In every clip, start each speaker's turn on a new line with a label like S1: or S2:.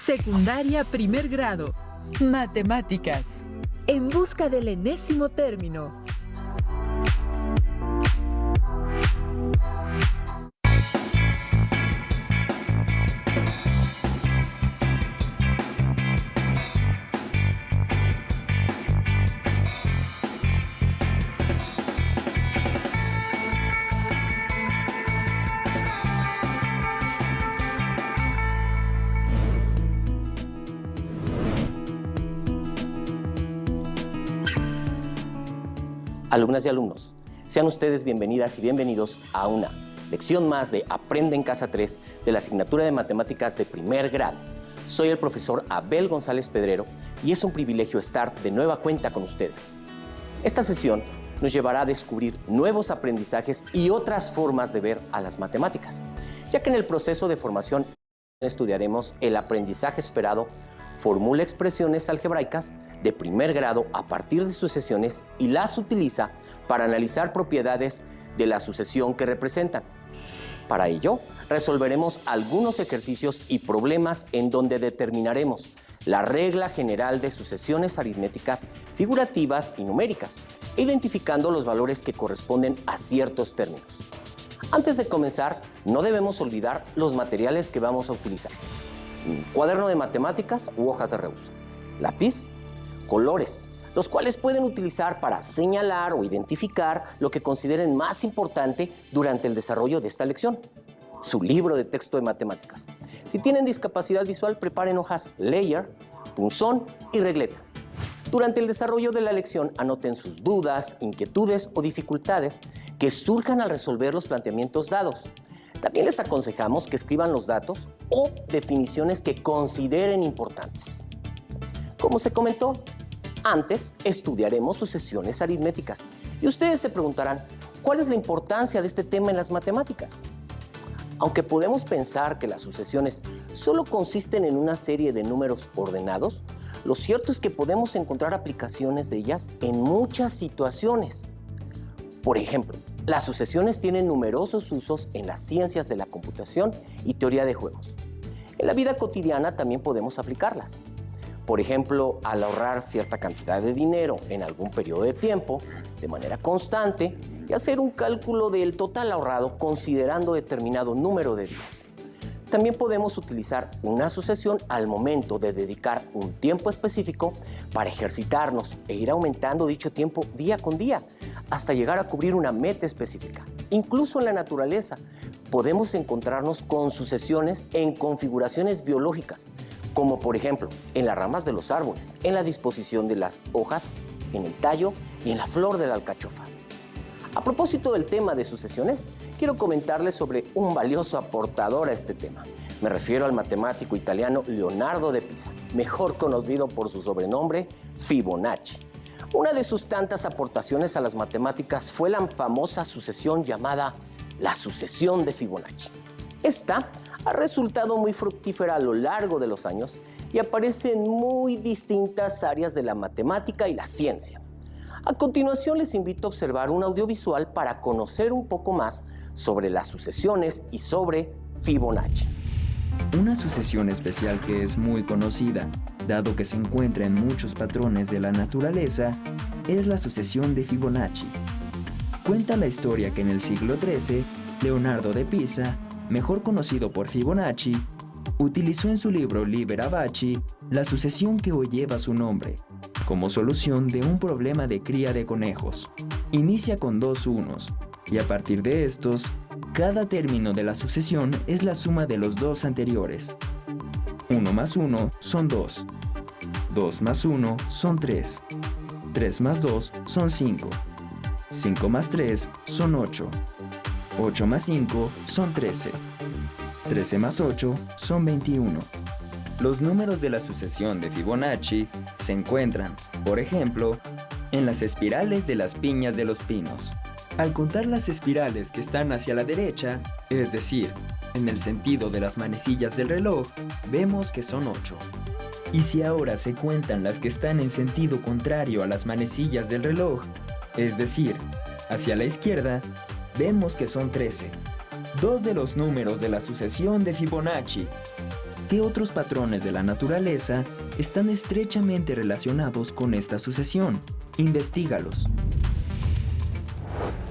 S1: Secundaria primer grado. Matemáticas. En busca del enésimo término.
S2: Alumnas y alumnos, sean ustedes bienvenidas y bienvenidos a una lección más de Aprende en Casa 3 de la asignatura de Matemáticas de primer grado. Soy el profesor Abel González Pedrero y es un privilegio estar de nueva cuenta con ustedes. Esta sesión nos llevará a descubrir nuevos aprendizajes y otras formas de ver a las matemáticas, ya que en el proceso de formación estudiaremos el aprendizaje esperado, formula expresiones algebraicas de primer grado a partir de sucesiones y las utiliza para analizar propiedades de la sucesión que representan. Para ello, resolveremos algunos ejercicios y problemas en donde determinaremos la regla general de sucesiones aritméticas figurativas y numéricas, identificando los valores que corresponden a ciertos términos. Antes de comenzar, no debemos olvidar los materiales que vamos a utilizar: un cuaderno de matemáticas u hojas de reuso, lápiz, colores, los cuales pueden utilizar para señalar o identificar lo que consideren más importante durante el desarrollo de esta lección. Su libro de texto de matemáticas. Si tienen discapacidad visual, preparen hojas Layer, punzón y regleta. Durante el desarrollo de la lección, anoten sus dudas, inquietudes o dificultades que surjan al resolver los planteamientos dados. También les aconsejamos que escriban los datos o definiciones que consideren importantes. Como se comentó, antes estudiaremos sucesiones aritméticas y ustedes se preguntarán, ¿cuál es la importancia de este tema en las matemáticas? Aunque podemos pensar que las sucesiones solo consisten en una serie de números ordenados, lo cierto es que podemos encontrar aplicaciones de ellas en muchas situaciones. Por ejemplo, las sucesiones tienen numerosos usos en las ciencias de la computación y teoría de juegos. En la vida cotidiana también podemos aplicarlas. Por ejemplo, al ahorrar cierta cantidad de dinero en algún periodo de tiempo, de manera constante, y hacer un cálculo del total ahorrado considerando determinado número de días. También podemos utilizar una sucesión al momento de dedicar un tiempo específico para ejercitarnos e ir aumentando dicho tiempo día con día, hasta llegar a cubrir una meta específica. Incluso en la naturaleza podemos encontrarnos con sucesiones en configuraciones biológicas, como por ejemplo en las ramas de los árboles, en la disposición de las hojas, en el tallo y en la flor de la alcachofa. A propósito del tema de sucesiones, quiero comentarles sobre un valioso aportador a este tema. Me refiero al matemático italiano Leonardo de Pisa, mejor conocido por su sobrenombre Fibonacci. Una de sus tantas aportaciones a las matemáticas fue la famosa sucesión llamada la sucesión de Fibonacci. Esta ha resultado muy fructífera a lo largo de los años y aparece en muy distintas áreas de la matemática y la ciencia. A continuación les invito a observar un audiovisual para conocer un poco más sobre las sucesiones y sobre Fibonacci.
S3: Una sucesión especial que es muy conocida, dado que se encuentra en muchos patrones de la naturaleza, es la sucesión de Fibonacci. Cuenta la historia que en el siglo XIII, Leonardo de Pisa, mejor conocido por Fibonacci, utilizó en su libro Liber Abaci la sucesión que hoy lleva su nombre, como solución de un problema de cría de conejos. Inicia con dos unos, y a partir de estos, cada término de la sucesión es la suma de los dos anteriores. 1 más 1 son 2, 2 más 1 son 3, 3 más 2 son 5, 5 más 3 son 8, 8 más 5 son 13, 13 más 8 son 21. Los números de la sucesión de Fibonacci se encuentran, por ejemplo, en las espirales de las piñas de los pinos. Al contar las espirales que están hacia la derecha, es decir, en el sentido de las manecillas del reloj, vemos que son 8. Y si ahora se cuentan las que están en sentido contrario a las manecillas del reloj, es decir, hacia la izquierda, vemos que son 13. Dos de los números de la sucesión de Fibonacci. ¿Qué otros patrones de la naturaleza están estrechamente relacionados con esta sucesión? Investígalos.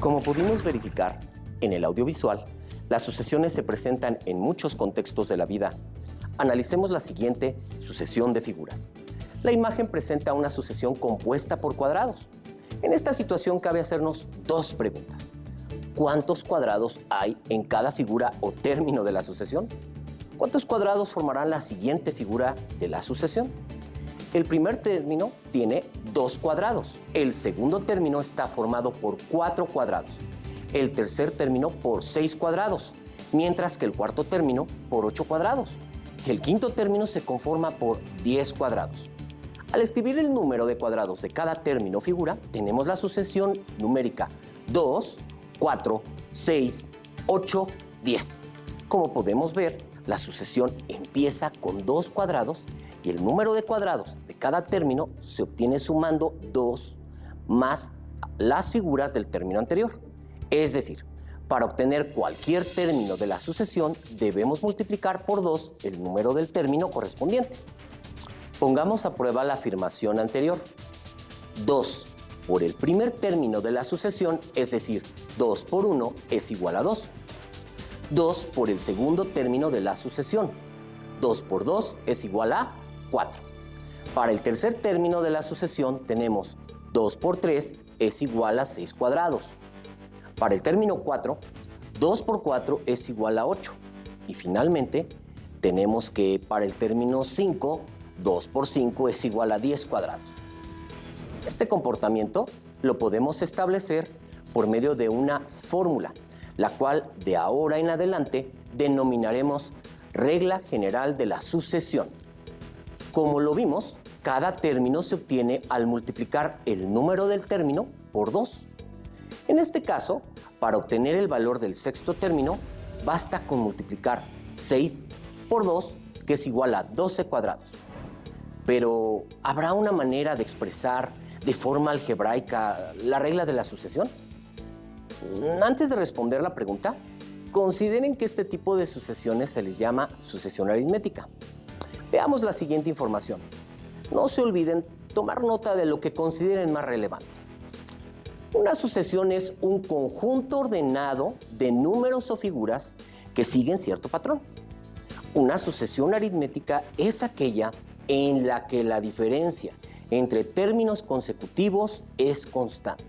S2: Como pudimos verificar en el audiovisual, las sucesiones se presentan en muchos contextos de la vida. Analicemos la siguiente sucesión de figuras. La imagen presenta una sucesión compuesta por cuadrados. En esta situación cabe hacernos dos preguntas. ¿Cuántos cuadrados hay en cada figura o término de la sucesión? ¿Cuántos cuadrados formarán la siguiente figura de la sucesión? El primer término tiene 2 cuadrados. El segundo término está formado por 4 cuadrados. El tercer término por 6 cuadrados, mientras que el cuarto término por 8 cuadrados. El quinto término se conforma por 10 cuadrados. Al escribir el número de cuadrados de cada término o figura, tenemos la sucesión numérica 2, 4, 6, 8, 10. Como podemos ver, la sucesión empieza con 2 cuadrados y el número de cuadrados de cada término se obtiene sumando 2 más las figuras del término anterior. Es decir, para obtener cualquier término de la sucesión, debemos multiplicar por 2 el número del término correspondiente. Pongamos a prueba la afirmación anterior. 2 por el primer término de la sucesión, es decir, 2 por 1 es igual a 2. 2 por el segundo término de la sucesión. 2 por 2 es igual a 4. Para el tercer término de la sucesión tenemos 2 por 3 es igual a 6 cuadrados. Para el término 4, 2 por 4 es igual a 8. Y finalmente, tenemos que para el término 5, 2 por 5 es igual a 10 cuadrados. Este comportamiento lo podemos establecer por medio de una fórmula, la cual de ahora en adelante denominaremos regla general de la sucesión. Como lo vimos, cada término se obtiene al multiplicar el número del término por 2. En este caso, para obtener el valor del sexto término, basta con multiplicar 6 por 2, que es igual a 12 cuadrados. Pero, ¿habrá una manera de expresar de forma algebraica la regla de la sucesión? Antes de responder la pregunta, consideren que este tipo de sucesiones se les llama sucesión aritmética. Veamos la siguiente información. No se olviden tomar nota de lo que consideren más relevante. Una sucesión es un conjunto ordenado de números o figuras que siguen cierto patrón. Una sucesión aritmética es aquella en la que la diferencia entre términos consecutivos es constante.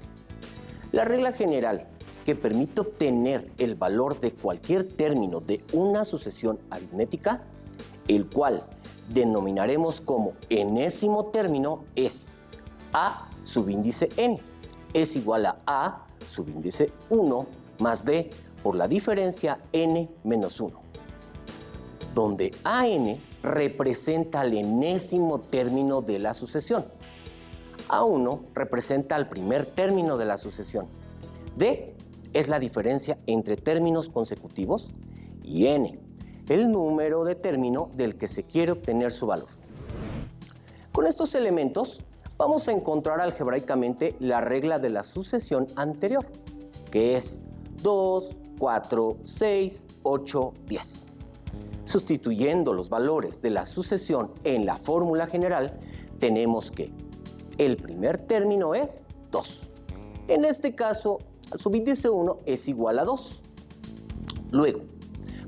S2: La regla general que permite obtener el valor de cualquier término de una sucesión aritmética, el cual denominaremos como enésimo término, es A subíndice n es igual a subíndice 1 más d por la diferencia n menos 1, donde AN representa el enésimo término de la sucesión. A1 representa el primer término de la sucesión. D es la diferencia entre términos consecutivos y n, el número de término del que se quiere obtener su valor. Con estos elementos vamos a encontrar algebraicamente la regla de la sucesión anterior, que es 2, 4, 6, 8, 10. Sustituyendo los valores de la sucesión en la fórmula general, tenemos que el primer término es 2. En este caso, el subíndice 1 es igual a 2. Luego,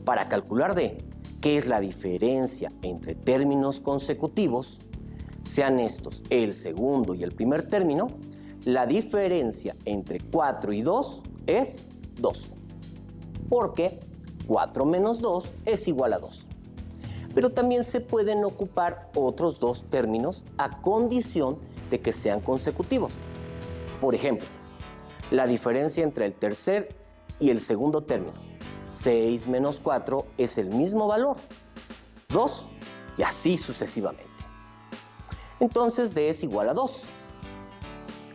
S2: para calcular D, que es la diferencia entre términos consecutivos, sean estos el segundo y el primer término, la diferencia entre 4 y 2 es 2. Porque 4 menos 2 es igual a 2. Pero también se pueden ocupar otros dos términos a condición de que sean consecutivos. Por ejemplo, la diferencia entre el tercer y el segundo término. 6 menos 4 es el mismo valor, 2, y así sucesivamente. Entonces D es igual a 2.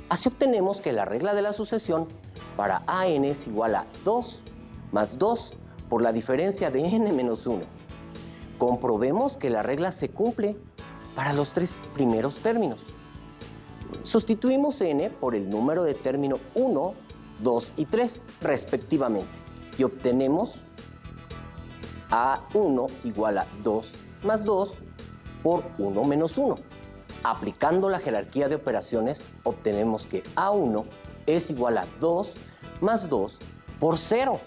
S2: Así obtenemos que la regla de la sucesión para AN es igual a 2 más 2 por la diferencia de n menos 1. Comprobemos que la regla se cumple para los tres primeros términos. Sustituimos n por el número de término 1, 2 y 3, respectivamente, y obtenemos A1 igual a 2 más 2 por 1 menos 1. Aplicando la jerarquía de operaciones, obtenemos que A1 es igual a 2 más 2 por 0.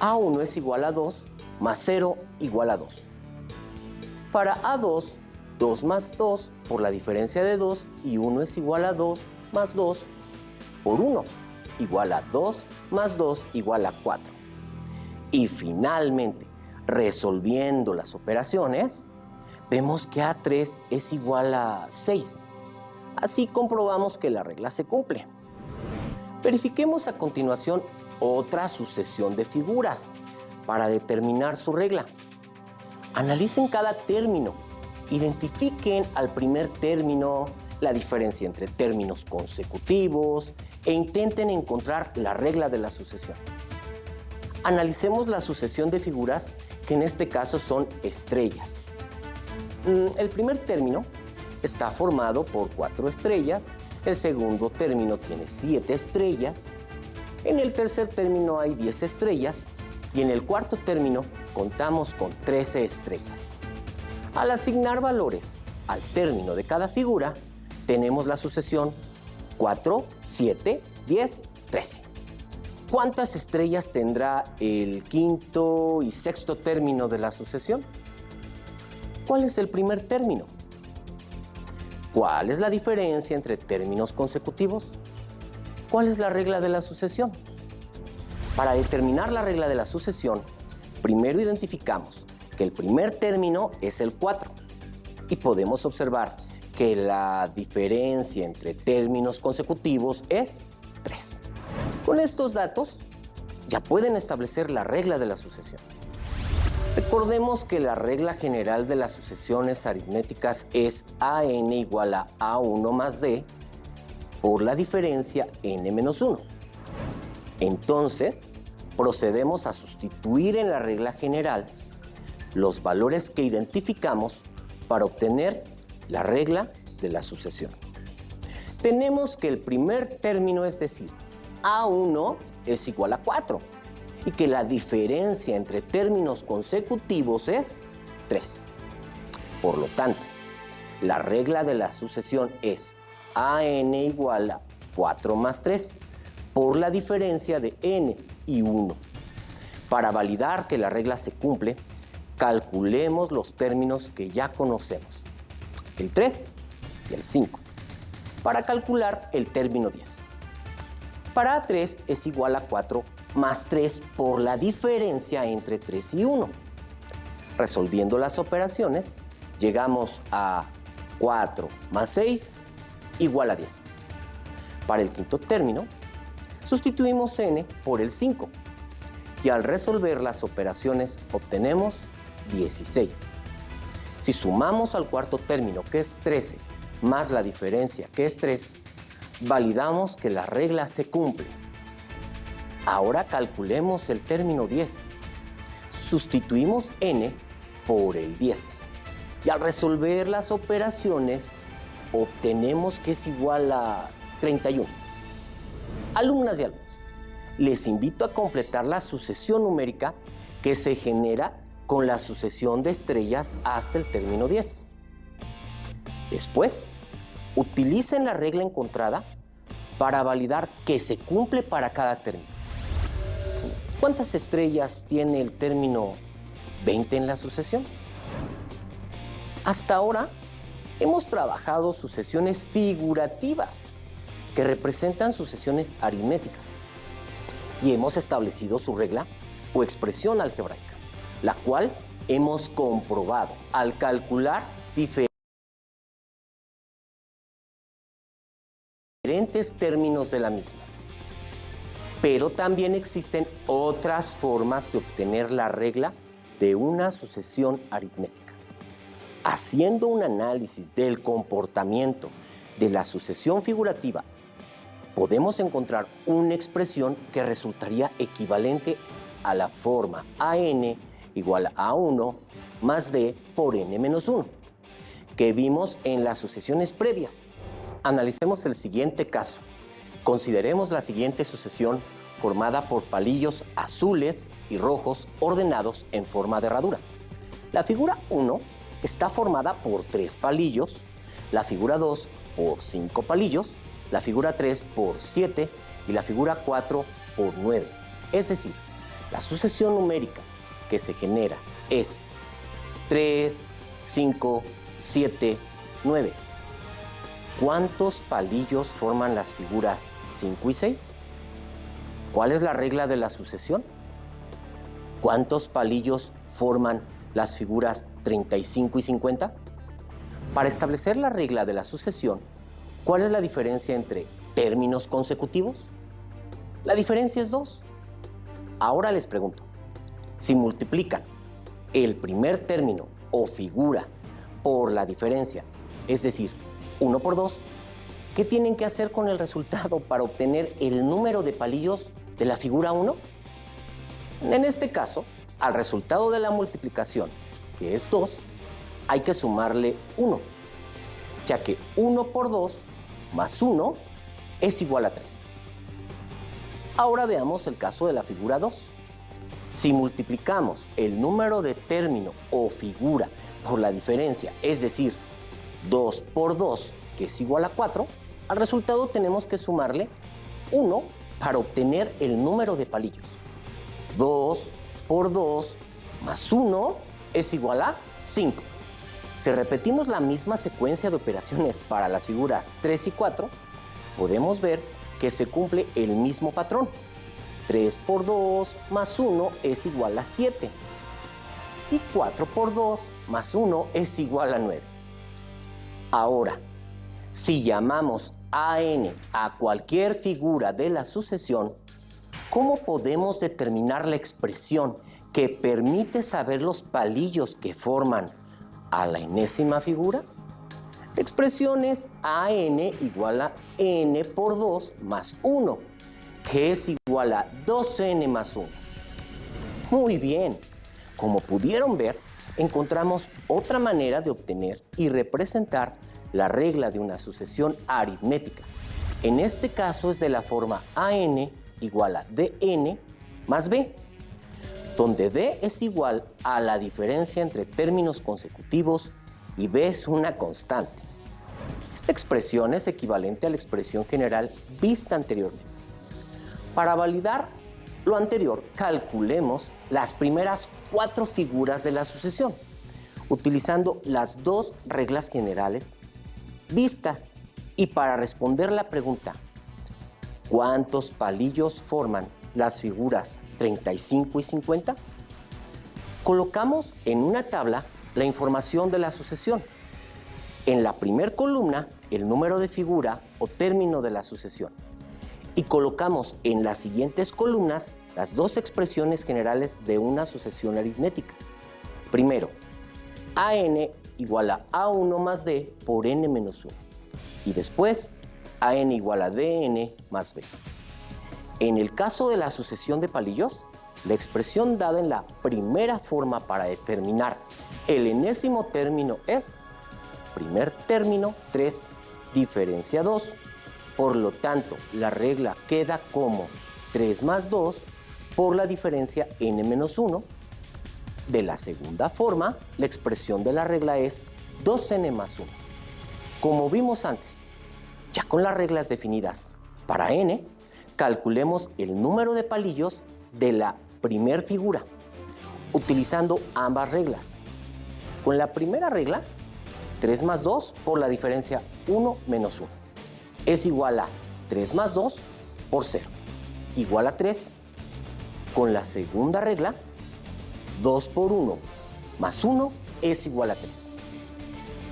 S2: A1 es igual a 2 más 0 igual a 2. Para A2, 2 más 2 por la diferencia de 2 y 1 es igual a 2 más 2 por 1 igual a 2 más 2 igual a 4. Y finalmente, resolviendo las operaciones, vemos que A3 es igual a 6. Así comprobamos que la regla se cumple. Verifiquemos a continuación otra sucesión de figuras para determinar su regla. Analicen cada término, identifiquen al primer término, la diferencia entre términos consecutivos e intenten encontrar la regla de la sucesión. Analicemos la sucesión de figuras que en este caso son estrellas. El primer término está formado por 4 estrellas, el segundo término tiene 7 estrellas, en el tercer término hay 10 estrellas y en el cuarto término contamos con 13 estrellas. Al asignar valores al término de cada figura, tenemos la sucesión 4, 7, 10, 13. ¿Cuántas estrellas tendrá el quinto y sexto término de la sucesión? ¿Cuál es el primer término? ¿Cuál es la diferencia entre términos consecutivos? ¿Cuál es la regla de la sucesión? Para determinar la regla de la sucesión, primero identificamos que el primer término es el 4 y podemos observar que la diferencia entre términos consecutivos es 3. Con estos datos ya pueden establecer la regla de la sucesión. Recordemos que la regla general de las sucesiones aritméticas es AN igual a A1 más D por la diferencia N menos 1. Entonces, procedemos a sustituir en la regla general los valores que identificamos para obtener la regla de la sucesión. Tenemos que el primer término, es decir, A1 es igual a 4 y que la diferencia entre términos consecutivos es 3. Por lo tanto, la regla de la sucesión es AN igual a 4 más 3 por la diferencia de N y 1. Para validar que la regla se cumple, calculemos los términos que ya conocemos, el 3 y el 5, para calcular el término 10. Para A3 es igual a 4 más 3 por la diferencia entre 3 y 1. Resolviendo las operaciones, llegamos a 4 más 6 igual a 10. Para el quinto término, sustituimos n por el 5 y al resolver las operaciones obtenemos 16. Si sumamos al cuarto término, que es 13, más la diferencia, que es 3, validamos que la regla se cumple. Ahora calculemos el término 10. Sustituimos n por el 10 y al resolver las operaciones obtenemos que es igual a 31. Alumnas y alumnos, les invito a completar la sucesión numérica que se genera con la sucesión de estrellas hasta el término 10. Después, utilicen la regla encontrada para validar que se cumple para cada término. ¿Cuántas estrellas tiene el término 20 en la sucesión? Hasta ahora hemos trabajado sucesiones figurativas que representan sucesiones aritméticas y hemos establecido su regla o expresión algebraica, la cual hemos comprobado al calcular diferentes términos de la misma. Pero también existen otras formas de obtener la regla de una sucesión aritmética. Haciendo un análisis del comportamiento de la sucesión figurativa, podemos encontrar una expresión que resultaría equivalente a la forma AN igual a A1 más D por N menos 1, que vimos en las sucesiones previas. Analicemos el siguiente caso. Consideremos la siguiente sucesión formada por palillos azules y rojos ordenados en forma de herradura. La figura 1 está formada por 3 palillos, la figura 2 por 5 palillos, la figura 3 por 7 y la figura 4 por 9. Es decir, la sucesión numérica que se genera es 3, 5, 7, 9. ¿Cuántos palillos forman las figuras 5 y 6? ¿Cuál es la regla de la sucesión? ¿Cuántos palillos forman las figuras 35 y 50? Para establecer la regla de la sucesión, ¿cuál es la diferencia entre términos consecutivos? La diferencia es 2. Ahora les pregunto, si multiplican el primer término o figura por la diferencia, es decir, 1 por 2, ¿qué tienen que hacer con el resultado para obtener el número de palillos de la figura 1? En este caso, al resultado de la multiplicación, que es 2, hay que sumarle 1, ya que 1 por 2 más 1 es igual a 3. Ahora veamos el caso de la figura 2. Si multiplicamos el número de término o figura por la diferencia, es decir, 2 por 2, que es igual a 4, al resultado tenemos que sumarle 1 para obtener el número de palillos. 2 por 2 más 1 es igual a 5. Si repetimos la misma secuencia de operaciones para las figuras 3 y 4, podemos ver que se cumple el mismo patrón. 3 por 2 más 1 es igual a 7. Y 4 por 2 más 1 es igual a 9. Ahora, si llamamos a n a cualquier figura de la sucesión, ¿cómo podemos determinar la expresión que permite saber los palillos que forman a la enésima figura? La expresión es an igual a n por 2 más 1, que es igual a 2n más 1. Muy bien, como pudieron ver, encontramos otra manera de obtener y representar la regla de una sucesión aritmética. En este caso es de la forma an igual a dn más b, donde d es igual a la diferencia entre términos consecutivos y b es una constante. Esta expresión es equivalente a la expresión general vista anteriormente. Para validar lo anterior, calculemos las primeras 4 figuras de la sucesión, utilizando las 2 reglas generales vistas. Y para responder la pregunta, ¿cuántos palillos forman las figuras 35 y 50? Colocamos en una tabla la información de la sucesión. En la primera columna, el número de figura o término de la sucesión. Y colocamos en las siguientes columnas las 2 expresiones generales de una sucesión aritmética. Primero, an igual a a1 más d por n menos 1. Y después, an igual a dn más b. En el caso de la sucesión de palillos, la expresión dada en la primera forma para determinar el enésimo término es primer término 3 diferencia 2. Por lo tanto, la regla queda como 3 más 2 por la diferencia n menos 1. De la segunda forma, la expresión de la regla es 2n más 1. Como vimos antes, ya con las reglas definidas para n, calculemos el número de palillos de la primer figura, utilizando ambas reglas. Con la primera regla, 3 más 2 por la diferencia 1 menos 1. Es igual a 3 más 2 por 0, igual a 3. Con la segunda regla, 2 por 1 más 1 es igual a 3.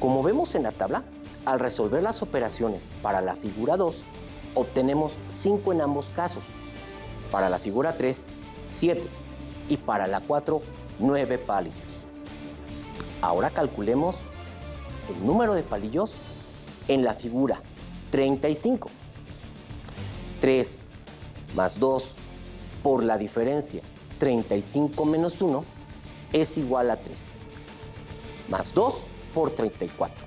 S2: Como vemos en la tabla, al resolver las operaciones para la figura 2, obtenemos 5 en ambos casos. Para la figura 3, 7. Y para la 4, 9 palillos. Ahora calculemos el número de palillos en la figura 35. 3 más 2 por la diferencia 35 menos 1 es igual a 3. Más 2 por 34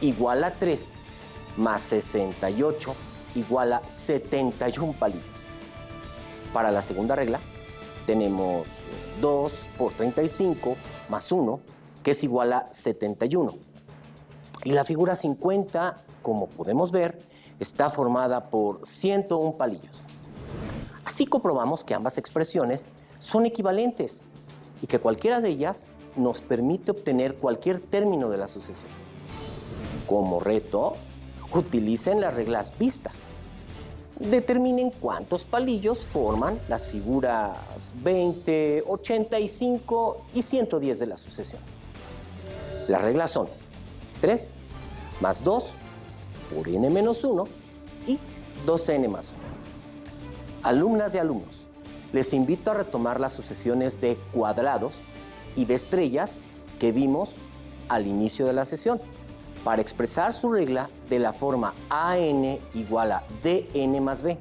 S2: igual a 3 más 68 igual a 71 palillos. Para la segunda regla tenemos 2 por 35 más 1 que es igual a 71. Y la figura 50, como podemos ver, está formada por 101 palillos. Así comprobamos que ambas expresiones son equivalentes y que cualquiera de ellas nos permite obtener cualquier término de la sucesión. Como reto, utilicen las reglas vistas. Determinen cuántos palillos forman las figuras 20, 85 y 110 de la sucesión. Las reglas son 3 más 2 por n menos 1 y 2n más 1. Alumnas y alumnos, les invito a retomar las sucesiones de cuadrados y de estrellas que vimos al inicio de la sesión para expresar su regla de la forma AN igual a DN más B.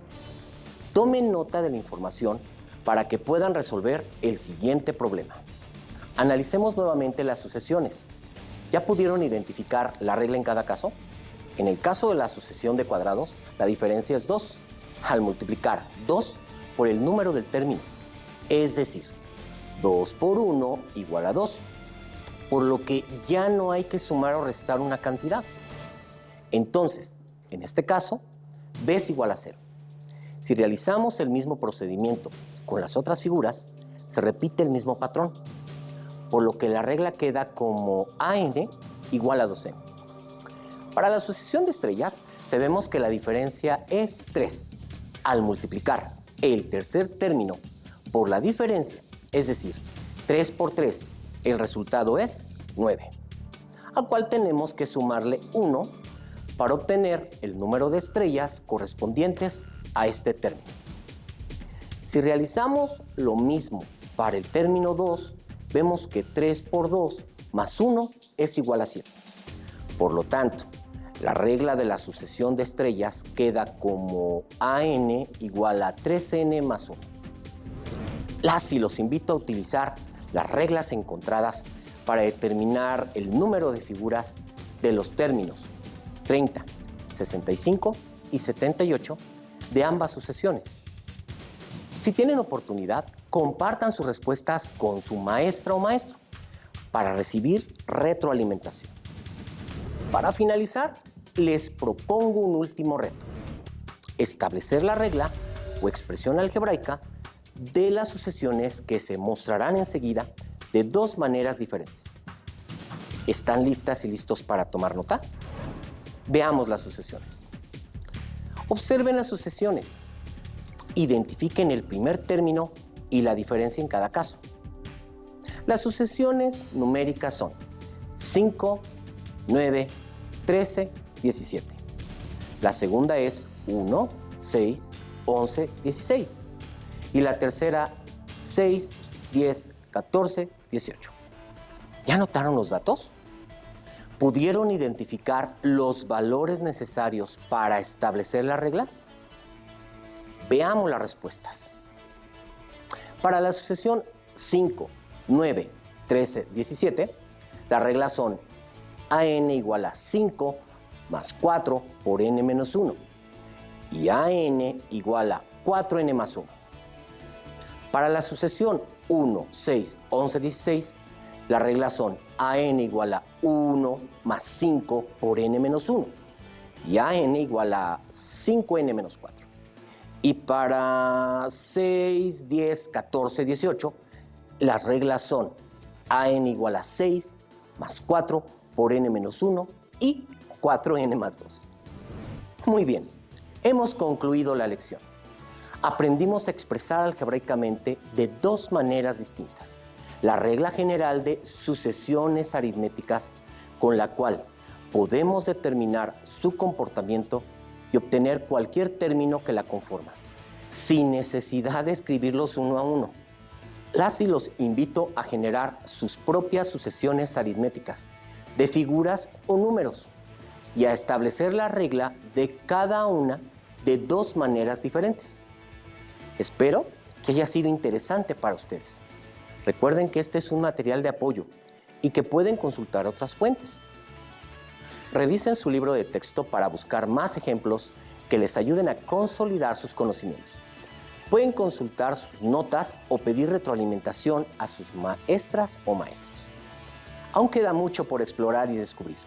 S2: Tomen nota de la información para que puedan resolver el siguiente problema. Analicemos nuevamente las sucesiones. ¿Ya pudieron identificar la regla en cada caso? En el caso de la sucesión de cuadrados, la diferencia es 2, al multiplicar 2 por el número del término, es decir, 2 por 1 igual a 2, por lo que ya no hay que sumar o restar una cantidad. Entonces, en este caso, b es igual a 0. Si realizamos el mismo procedimiento con las otras figuras, se repite el mismo patrón, por lo que la regla queda como AN igual a 2n. Para la sucesión de estrellas, sabemos que la diferencia es 3. Al multiplicar el tercer término por la diferencia, es decir, 3 por 3, el resultado es 9, al cual tenemos que sumarle 1 para obtener el número de estrellas correspondientes a este término. Si realizamos lo mismo para el término 2, vemos que 3 por 2 más 1 es igual a 7. Por lo tanto, la regla de la sucesión de estrellas queda como AN igual a 3n más 1. Los invito a utilizar las reglas encontradas para determinar el número de figuras de los términos 30, 65 y 78 de ambas sucesiones. Si tienen oportunidad, compartan sus respuestas con su maestra o maestro para recibir retroalimentación. Para finalizar, les propongo un último reto: establecer la regla o expresión algebraica de las sucesiones que se mostrarán enseguida de dos maneras diferentes. ¿Están listas y listos para tomar nota? Veamos las sucesiones. Observen las sucesiones. Identifiquen el primer término y la diferencia en cada caso. Las sucesiones numéricas son 5, 9, 13, 17. La segunda es 1, 6, 11, 16. Y la tercera, 6, 10, 14, 18. ¿Ya notaron los datos? ¿Pudieron identificar los valores necesarios para establecer las reglas? Veamos las respuestas. Para la sucesión 5, 9, 13, 17, las reglas son AN igual a 5 más 4 por n menos 1 y AN igual a 4n más 1. Para la sucesión 1, 6, 11, 16, las reglas son AN igual a 1 más 5 por n menos 1 y AN igual a 5n menos 4. Y para 6, 10, 14, 18, las reglas son AN igual a 6 más 4 por n menos 1 y 4n más 2. Muy bien, hemos concluido la lección. Aprendimos a expresar algebraicamente de dos maneras distintas: la regla general de sucesiones aritméticas, con la cual podemos determinar su comportamiento y obtener cualquier término que la conforma, sin necesidad de escribirlos uno a uno. Los invito a generar sus propias sucesiones aritméticas de figuras o números y a establecer la regla de cada una de dos maneras diferentes. Espero que haya sido interesante para ustedes. Recuerden que este es un material de apoyo y que pueden consultar otras fuentes. Revisen su libro de texto para buscar más ejemplos que les ayuden a consolidar sus conocimientos. Pueden consultar sus notas o pedir retroalimentación a sus maestras o maestros. Aún queda mucho por explorar y descubrir.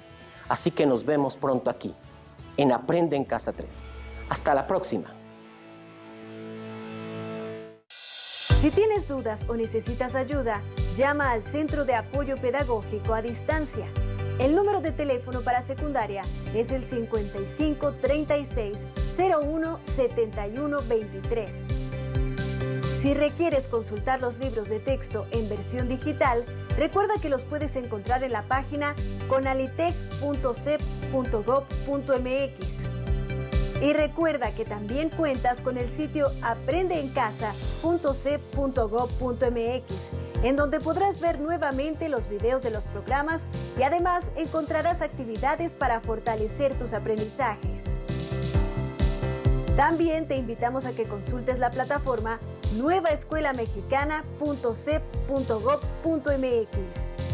S2: Así que nos vemos pronto aquí, en Aprende en Casa 3. Hasta la próxima.
S4: Si tienes dudas o necesitas ayuda, llama al Centro de Apoyo Pedagógico a Distancia. El número de teléfono para secundaria es el 55 36 01 71 23. Si requieres consultar los libros de texto en versión digital, recuerda que los puedes encontrar en la página conalitec.cep.gov.mx. Y recuerda que también cuentas con el sitio aprendeencasa.cep.gov.mx, en donde podrás ver nuevamente los videos de los programas y además encontrarás actividades para fortalecer tus aprendizajes. También te invitamos a que consultes la plataforma nuevaescuelamexicana.cep.gov.mx.